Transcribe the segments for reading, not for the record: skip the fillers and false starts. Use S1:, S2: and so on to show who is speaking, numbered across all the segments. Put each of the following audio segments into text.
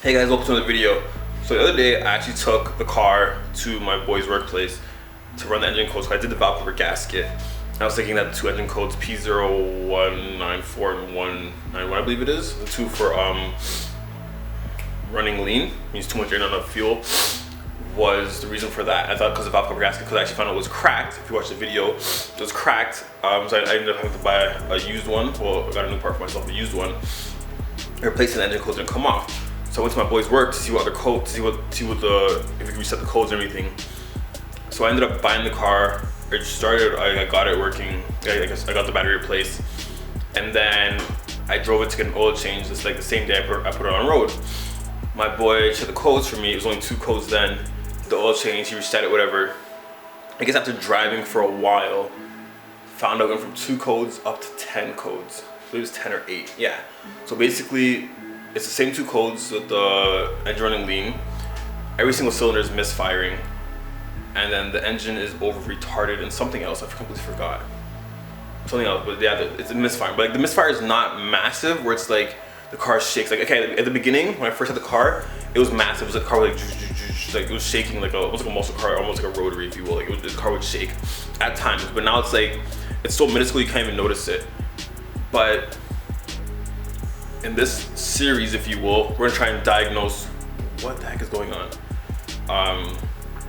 S1: Hey guys, welcome to another video. So the other day I actually took the car to my boy's workplace to run the engine codes. So I did the valve cover gasket. I was thinking that the two engine codes, P0194 and 191 I believe it is, the two for running lean, means too much air, not enough fuel, was the reason for that. I thought because the valve cover gasket, because I actually found out it was cracked. If you watch the video, it was cracked. So I ended up having to buy a used one. Well, I got a new part for myself, a used one. Replacing the engine codes didn't come off. So I went to my boy's work to see what other codes, if we could reset the codes and everything. So I ended up buying the car. It started, I got it working. I guess I got the battery replaced. And then I drove it to get an oil change. It's like the same day I put it on the road. My boy checked the codes for me. It was only 2 codes then. The oil change, he reset it, whatever. I guess after driving for a while, found out it went from 2 codes up to 10 codes. I believe it was 10 or 8, yeah. So basically, it's the same 2 codes with the engine running lean. Every single cylinder is misfiring. And then the engine is over retarded and something else, I completely forgot. Something else, but yeah, it's a misfire. But like, the misfire is not massive where it's like the car shakes. Like, okay, at the beginning, when I first had the car, it was massive. It was like the car was like it was shaking like almost like a muscle car, almost like a rotary, if you will. Like the car would shake at times, but now it's like, it's so minuscule you can't even notice it. But in this series, if you will, we're gonna try and diagnose what the heck is going on.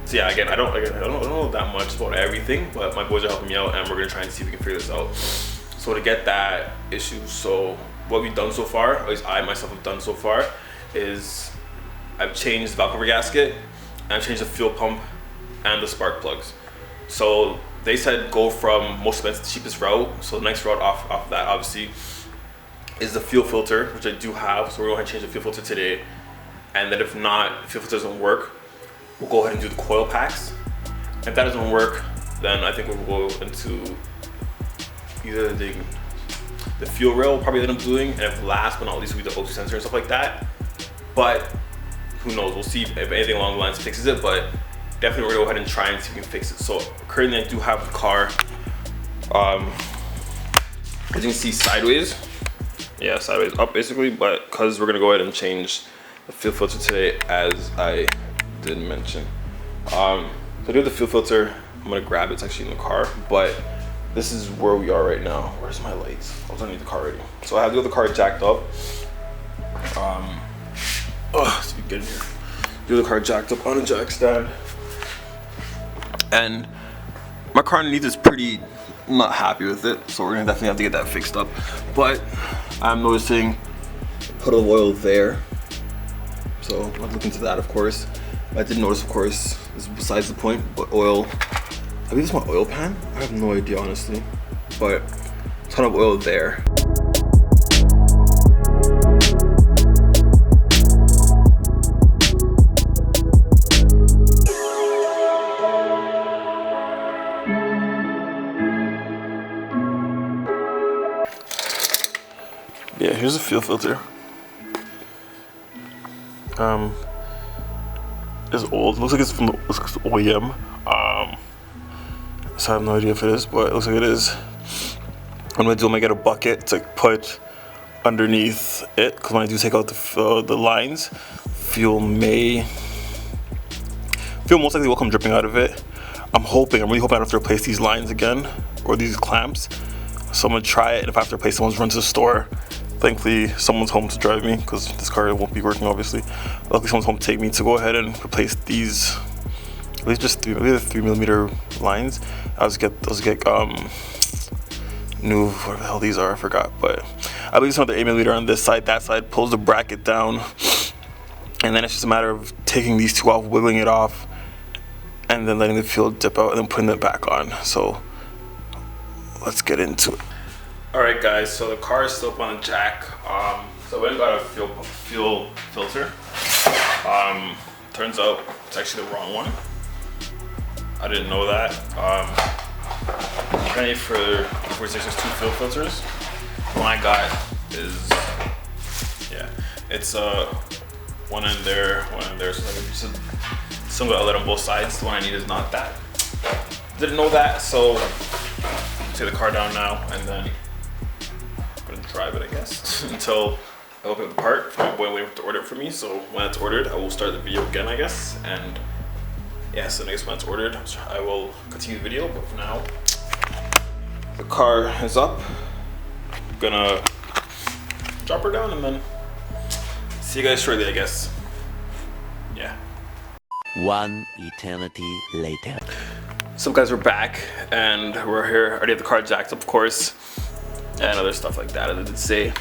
S1: So yeah, again, I don't know that much about everything, but my boys are helping me out, and we're gonna try and see if we can figure this out. So to get that issue, so what we've done so far, or at least I myself have done so far, is I've changed the valve cover gasket, and I've changed the fuel pump and the spark plugs. So they said go from most expensive to cheapest route. So the next route off of that, obviously, is the fuel filter, which I do have. So we're going to change the fuel filter today. And then if not, if fuel filter doesn't work, we'll go ahead and do the coil packs. If that doesn't work, then I think we'll go into either the fuel rail we'll probably end up doing, and if last but not least, will be the O2 sensor and stuff like that. But who knows, we'll see if anything along the lines fixes it, but definitely we're gonna go ahead and try and see if we can fix it. So currently I do have the car, as you can see, sideways. Yeah, sideways up basically, but because we're gonna go ahead and change the fuel filter today, as I did mention. So I do the fuel filter, I'm gonna grab it, it's actually in the car, but this is where we are right now. Where's my lights? I was underneath the car already. So I have the other car jacked up. Let's be good here. The other car jacked up on a jack stand. And my car underneath is pretty, I'm not happy with it, so we're gonna definitely have to get that fixed up. But I'm noticing a puddle of oil there, so I'll look into that, of course. I did notice, of course, this is besides the point, but oil, I think it's my oil pan. I have no idea, honestly, but a ton of oil there. Yeah, here's a fuel filter. It's old. Looks like it's from the OEM. So I have no idea if it is, but it looks like it is. What I'm gonna do, I'm gonna get a bucket to put underneath it, because when I do take out the lines, fuel most likely will come dripping out of it. I'm really hoping I don't have to replace these lines again, or these clamps. So I'm gonna try it, and if I have to replace someone's run to the store, thankfully someone's home to drive me, because this car won't be working obviously. Luckily someone's home to take me to go ahead and replace these, at least just maybe the 3mm lines. I'll just get new, whatever the hell these are, I forgot, but I believe it's another 8mm on this side. That side pulls the bracket down, and then it's just a matter of taking these 2 off, wiggling it off, and then letting the fuel dip out and then putting it back on. So let's get into it. Alright guys, so the car is still up on the jack. So I went and got a fuel filter. Turns out it's actually the wrong one. I didn't know that. Apparently for E46 there's 2 fuel filters. The one I got is, yeah, it's one in there, so like single outlet on both sides. The one I need is not that. Didn't know that, so take the car down now and then I'm gonna drive it, I guess, until I'll open up the part. My boy waiting to order it for me, so when it's ordered, I will start the video again, I guess. And yeah, so next when it's ordered, I will continue the video. But for now, the car is up. I'm gonna drop her down and then see you guys shortly, I guess. Yeah.
S2: One eternity later.
S1: So guys, we're back and we're here. I already have the car jacked up, of course, and other stuff like that, as I did say.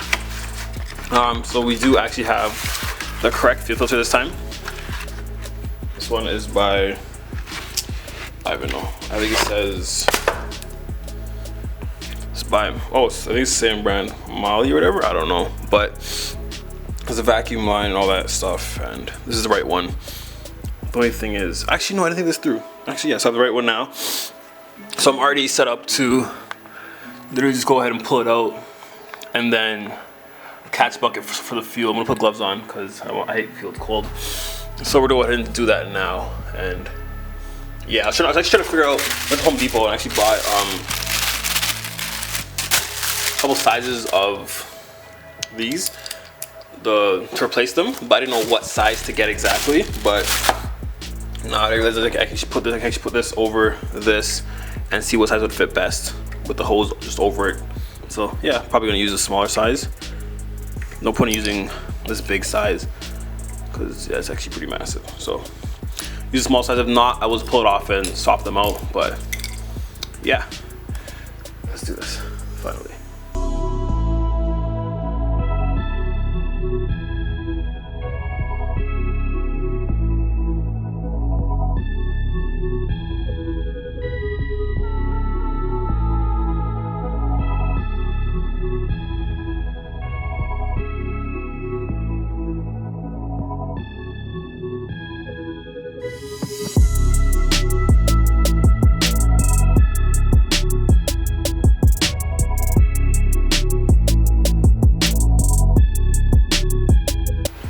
S1: So we do actually have the correct fuel filter this time. This one is by, I don't know, I think it says, it's by, oh, I think it's the same brand, Molly or whatever, I don't know. But there's a vacuum line and all that stuff, and this is the right one. The only thing is, actually no, I didn't think this through. Actually, yes, I have the right one now. So I'm already set up to literally just go ahead and pull it out, and then catch bucket for the fuel. I'm gonna put gloves on because I hate fuel, it's cold. So we're gonna go ahead and do that now. And yeah, I was actually trying to figure out, went to Home Depot and actually bought a couple sizes of these to replace them, but I didn't know what size to get exactly. But no, I realized I can actually put this over this and see what size would fit best with the hose just over it. So yeah, probably gonna use a smaller size. No point in using this big size because yeah, it's actually pretty massive. So use a small size. If not, I will pull it off and swap them out. But yeah, let's do this finally.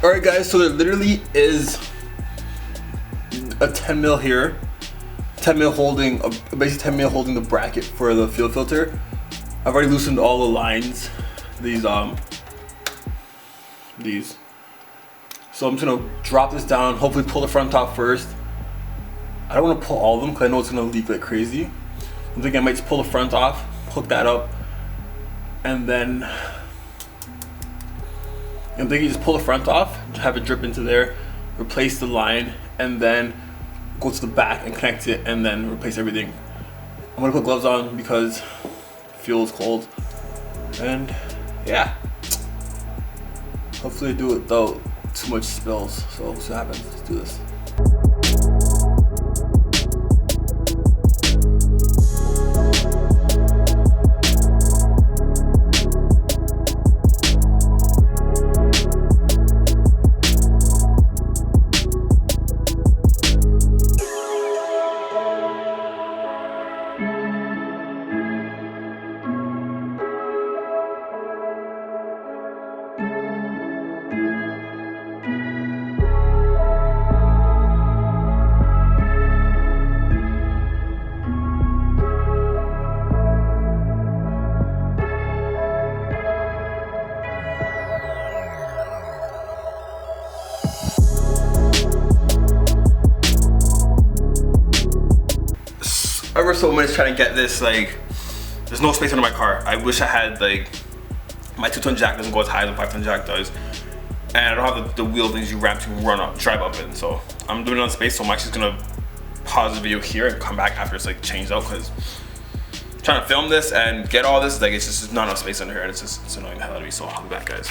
S1: Alright guys, so there literally is a 10 mil here, 10 mil holding, basically 10 mil holding the bracket for the fuel filter. I've already loosened all the lines, these. So I'm just gonna drop this down, hopefully pull the front off first. I don't wanna pull all of them because I know it's gonna leak like crazy. I'm thinking I might just pull the front off, hook that up, and then I'm thinking just pull the front off, have it drip into there, replace the line, and then go to the back and connect it, and then replace everything. I'm gonna put gloves on because fuel is cold, and yeah. Hopefully I do it without too much spills, so we'll see what happens. Let's do this. Ever so minutes trying to get this, like, there's no space under my car. I wish I had, like, my 2-ton jack doesn't go as high as a 5-ton jack does, and I don't have the wheel things you wrap to drive up in. So I'm doing it on space. So I'm actually just gonna pause the video here and come back after it's like changed out, because trying to film this and get all this, like, it's just not enough space under here, and it's annoying the hell out of me. So I'll be back, guys.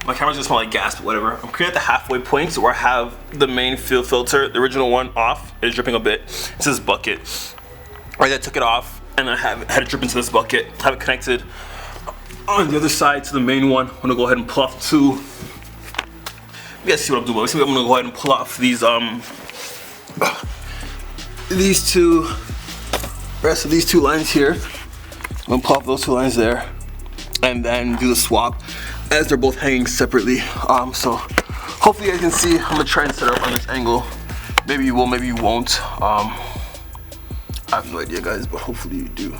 S1: My camera's gonna smell like gas, but whatever. I'm currently at the halfway point, so where I have the main fuel filter, the original one, off. It's dripping a bit. It's this bucket. Right, I took it off, and I had it drip into this bucket. Have it connected on the other side to the main one. I'm gonna go ahead and pull off two. You guys see what I'm doing? I'm gonna go ahead and pull off these two, rest of these two lines here. I'm gonna pull off those two lines there, and then do the swap as they're both hanging separately. So hopefully you guys can see. I'm gonna try and set it up on this angle. Maybe you will, maybe you won't. I have no idea, guys, but hopefully you do.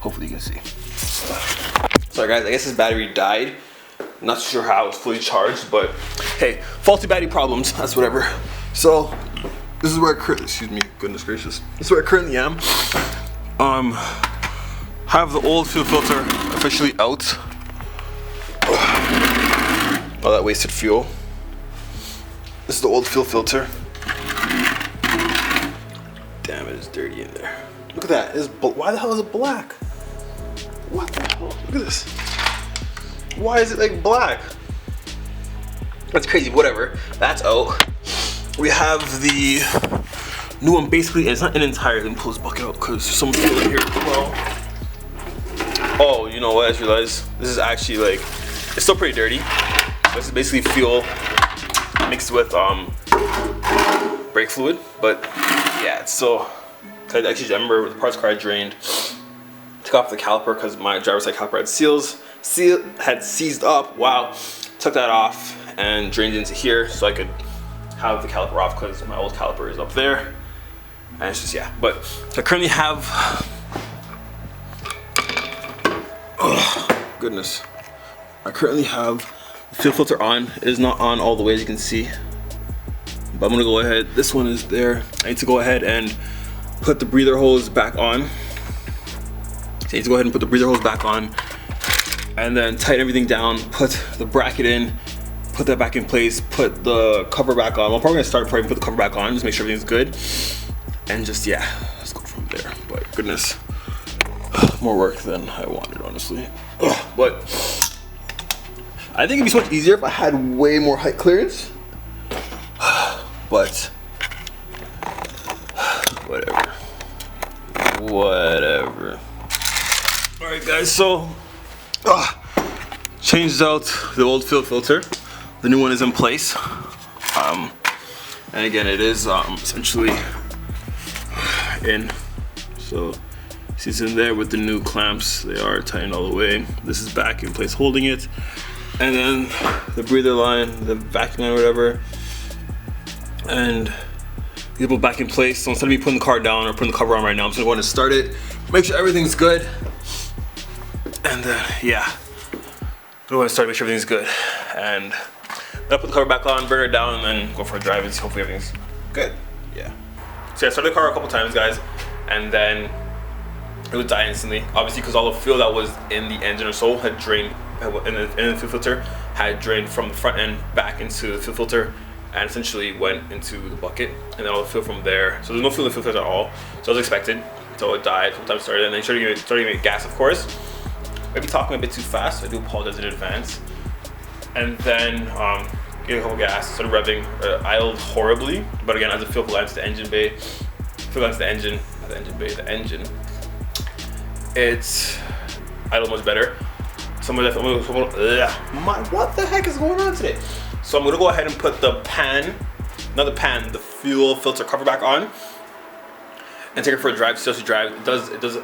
S1: Hopefully you can see. Sorry guys, I guess his battery died. Not sure how it's fully charged, but hey, faulty battery problems, that's whatever. So this is where I currently, excuse me, goodness gracious. This is where I currently am. Have the old fuel filter officially out. All that wasted fuel. This is the old fuel filter. Damn, it is dirty in there. Look at that. Why the hell is it black? What the hell? Look at this. Why is it like black? That's crazy. Whatever. That's out. We have the new one. Basically, it's not in entirely. Let me pull this bucket out because there's some fuel in here as well. Oh, you know what? I just realized this is actually like, it's still pretty dirty. This is basically fuel mixed with brake fluid, but yeah, it's still. I actually remember the parts car I drained. Took off the caliper because my driver's side caliper had seized up. Wow. Took that off and drained into here so I could have the caliper off because my old caliper is up there. And it's just, yeah. But I currently have, oh goodness. I currently have the fuel filter on. It is not on all the way, as you can see. But I'm gonna go ahead, this one is there. I need to go ahead and put the breather hose back on. So I need to go ahead and put the breather hose back on and then tighten everything down, put the bracket in, put that back in place, put the cover back on. I'm probably gonna start before I put the cover back on, just make sure everything's good. And just, yeah, let's go from there. But goodness, more work than I wanted, honestly. But I think it'd be so much easier if I had way more height clearance. But whatever. All right guys, so changed out the old fuel filter. The new one is in place. And again, it is essentially in. So see, it's in there with the new clamps. They are tightened all the way. This is back in place holding it. And then the breather line, the vacuum line, whatever. And you put back in place. So instead of me putting the car down or putting the cover on right now, I'm just gonna go ahead and start it, make sure everything's good. And then, yeah, I'm gonna start, make sure everything's good. And then I'll put the cover back on, burn it down, and then go for a drive and see hopefully everything's good. Yeah. So yeah, I started the car a couple times, guys, and then it would die instantly. Obviously, because all the fuel that was in the engine or so had drained, in the fuel filter, had drained from the front end back into the fuel filter, and essentially went into the bucket, and then all the fuel from there. So there's no fuel in the fuel filter at all. So as expected, so it died. Sometimes started, and then started giving it gas, of course. Maybe talking a bit too fast, so I do apologize in advance. And then gave a couple gas, started revving, idled horribly. But again, as the fuel lands the engine bay, the engine, it's idled much better. What the heck is going on today? So I'm gonna go ahead and put the the fuel filter cover back on and take it for a drive, seriously drive. It does,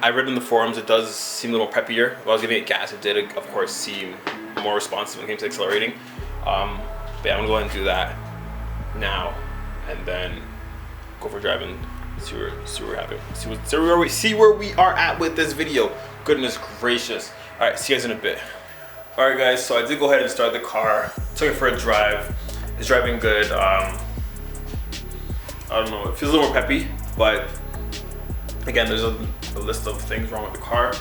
S1: I read in the forums, it does seem a little preppier. While I was giving it gas, it did, of course, seem more responsive when it came to accelerating. But yeah, I'm gonna go ahead and do that now and then go for a drive and see where we are at with this video. Goodness gracious. All right, see you guys in a bit. All right guys, so I did go ahead and start the car, took it for a drive. It's driving good. I don't know, it feels a little more peppy, but again, there's a list of things wrong with the car.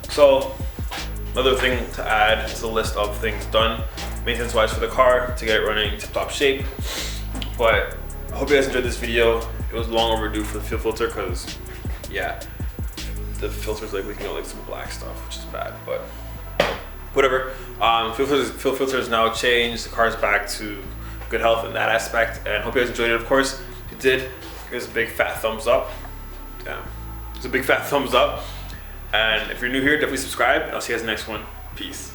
S1: So another thing to add to the list of things done, maintenance wise for the car, to get it running tip-top shape. But I hope you guys enjoyed this video. It was long overdue for the fuel filter because, yeah, the filter's like leaking out like some black stuff, which is bad, but whatever. Fuel filter is now changed. The car's back to good health in that aspect, and hope you guys enjoyed it. Of course, if you did, give us a big fat thumbs up. Damn, it's a big fat thumbs up. And if you're new here, definitely subscribe, and I'll see you guys in the next one. Peace.